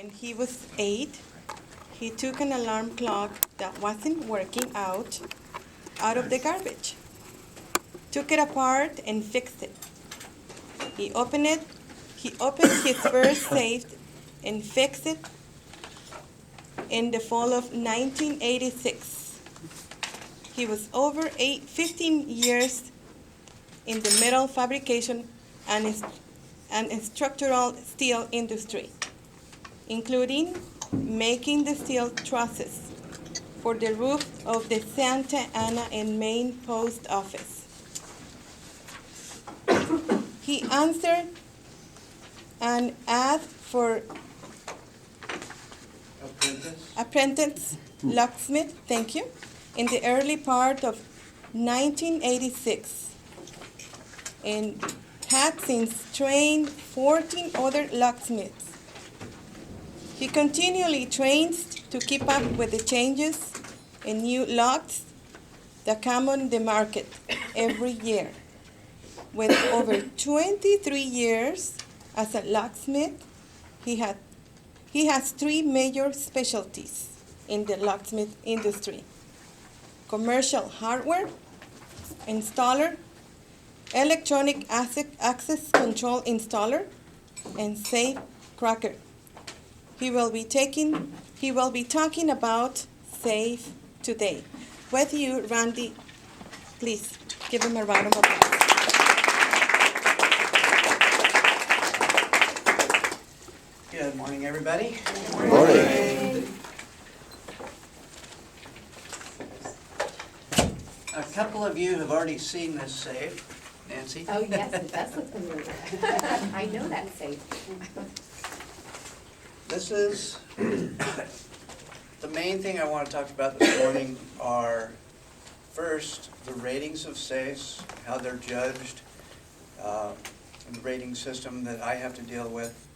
When he was 8, he took an alarm clock that wasn't working out of the garbage, took it apart and fixed it. He opened his first safe and fixed it in the fall of 1986. He was over 15 years in the metal fabrication and structural steel industry, including making the steel trusses for the roof of the Santa Ana and Maine post office. He answered an ad for apprentice locksmith, thank you, in the early part of 1986, and had since trained 14 other locksmiths. He continually trains to keep up with the changes in new locks that come on the market every year. With over 23 years as a locksmith, he has 3 major specialties in the locksmith industry: commercial hardware installer, electronic access control installer, and safe cracker. He will be talking about safe today. With you, Randy, please give him a round of applause. Good morning, everybody. Good morning. A couple of you have already seen this safe. Nancy? Oh, yes, it does look familiar. I know that safe. This is, the main thing I want to talk about this morning are, first, the ratings of safes, how they're judged, and the rating system that I have to deal with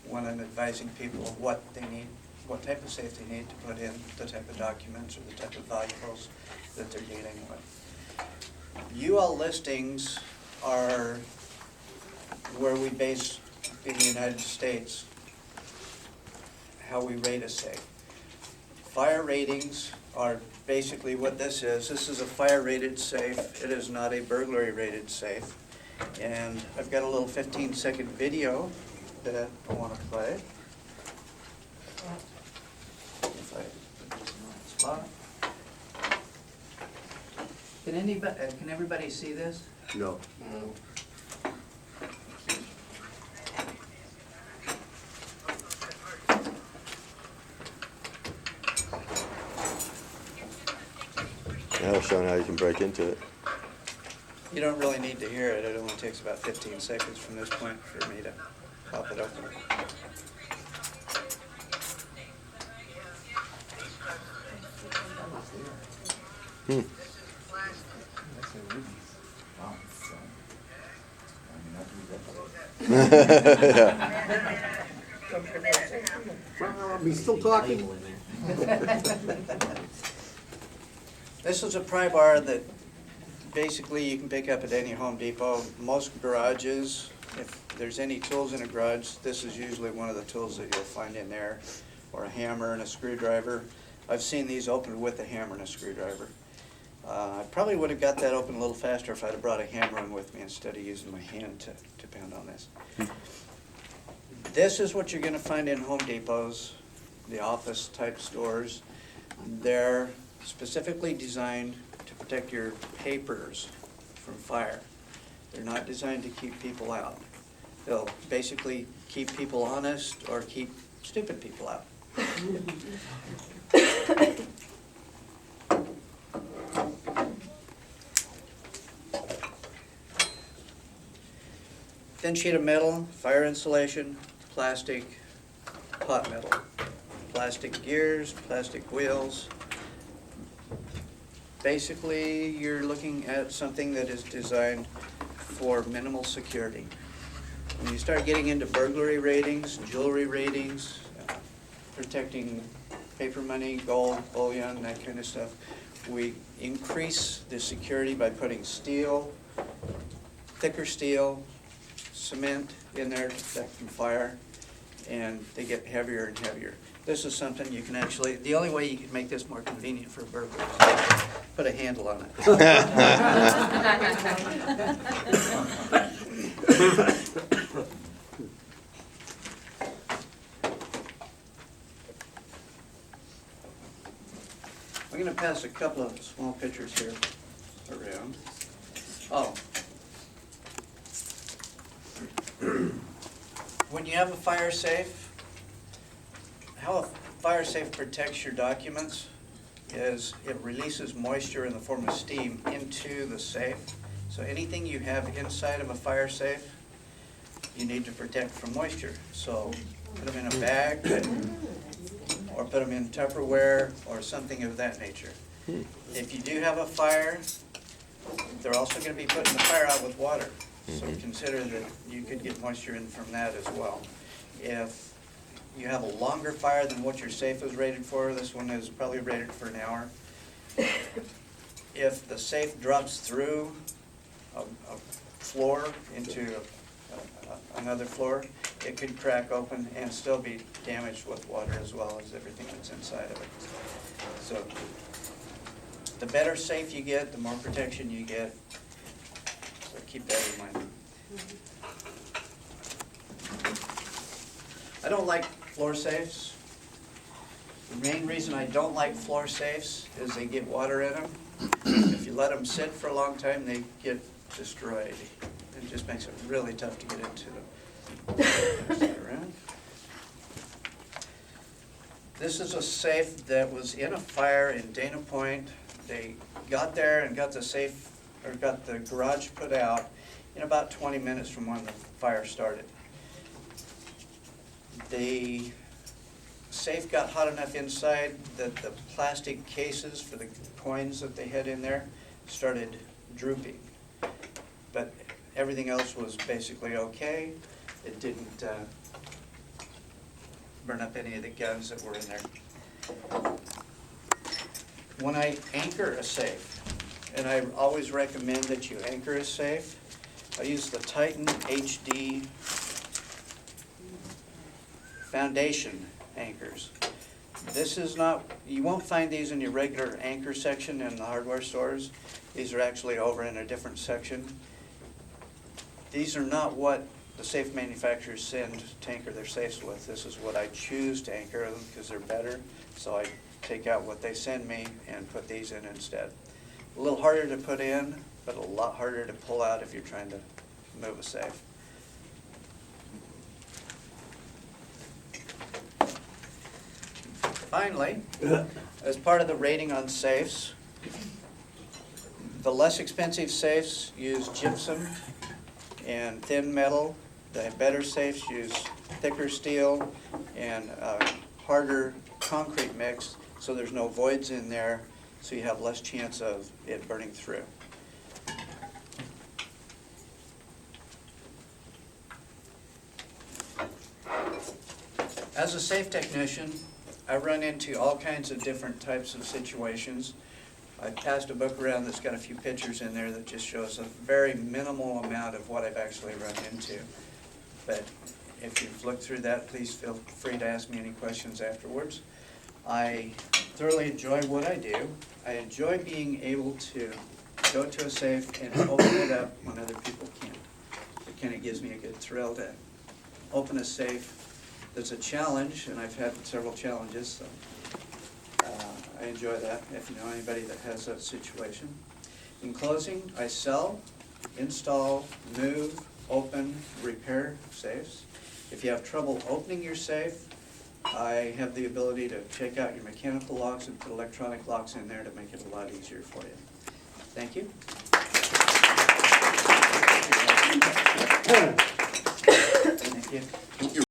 when I'm advising people what they need, what type of safe they need to put in, the type of documents or the type of valuables that they're dealing with. UL listings are where we base, in the United States, how we rate a safe. Fire ratings are basically what this is. This is a fire rated safe. It is not a burglary rated safe. And I've got a little 15-second video that I want to play. If I put this in the right spot. Can everybody see this? No. That'll show how you can break into it. You don't really need to hear it. It only takes about 15 seconds from this point for me to pop it open. He's still talking. This is a pry bar that basically you can pick up at any Home Depot. Most garages, if there's any tools in a garage, this is usually one of the tools that you'll find in there, or a hammer and a screwdriver. I've seen these opened with a hammer and a screwdriver. I probably would have got that open a little faster if I'd have brought a hammer in with me instead of using my hand to pound on this. This is what you're going to find in Home Depots, the office type stores. They're specifically designed to protect your papers from fire. They're not designed to keep people out. They'll basically keep people honest or keep stupid people out. Thin sheet of metal, fire insulation, plastic, hot metal, plastic gears, plastic wheels. Basically, you're looking at something that is designed for minimal security. When you start getting into burglary ratings, jewelry ratings, protecting paper money, gold, bullion, that kind of stuff, we increase the security by putting steel, thicker steel, cement in there to protect from fire, and they get heavier and heavier. This is something you can actually, the only way you can make this more convenient for a burglar is put a handle on it. I'm going to pass a couple of small pictures here around. Oh. When you have a fire safe, how a fire safe protects your documents is it releases moisture in the form of steam into the safe. So anything you have inside of a fire safe, you need to protect from moisture. So put them in a bag, or put them in Tupperware, or something of that nature. If you do have a fire, they're also going to be putting the fire out with water. So consider that you could get moisture in from that as well. If you have a longer fire than what your safe is rated for, this one is probably rated for an hour. If the safe drops through a floor into another floor, it could crack open and still be damaged with water as well as everything that's inside of it. So the better safe you get, the more protection you get. So keep that in mind. I don't like floor safes. The main reason I don't like floor safes is they get water in them. If you let them sit for a long time, they get destroyed. It just makes it really tough to get into them. Pass that around. This is a safe that was in a fire in Dana Point. They got there and got the safe, or got the garage put out in about 20 minutes from when the fire started. The safe got hot enough inside that the plastic cases for the coins that they had in there started drooping. But everything else was basically okay. It didn't burn up any of the guns that were in there. When I anchor a safe, and I always recommend that you anchor a safe, I use the Titan HD foundation anchors. This is not, you won't find these in your regular anchor section in the hardware stores. These are actually over in a different section. These are not what the safe manufacturers send to anchor their safes with. This is what I choose to anchor them because they're better. So I take out what they send me and put these in instead. A little harder to put in, but a lot harder to pull out if you're trying to move a safe. Finally, as part of the rating on safes, the less expensive safes use gypsum and thin metal. The better safes use thicker steel and harder concrete mix, so there's no voids in there, so you have less chance of it burning through. As a safe technician, I run into all kinds of different types of situations. I passed a book around that's got a few pictures in there that just shows a very minimal amount of what I've actually run into. But if you've looked through that, please feel free to ask me any questions afterwards. I thoroughly enjoy what I do. I enjoy being able to go to a safe and open it up when other people can't. It kind of gives me a good thrill to open a safe. That's a challenge, and I've had several challenges, so I enjoy that, if you know anybody that has that situation. In closing, I sell, install, move, open, repair safes. If you have trouble opening your safe, I have the ability to take out your mechanical locks and put electronic locks in there to make it a lot easier for you. Thank you. Thank you.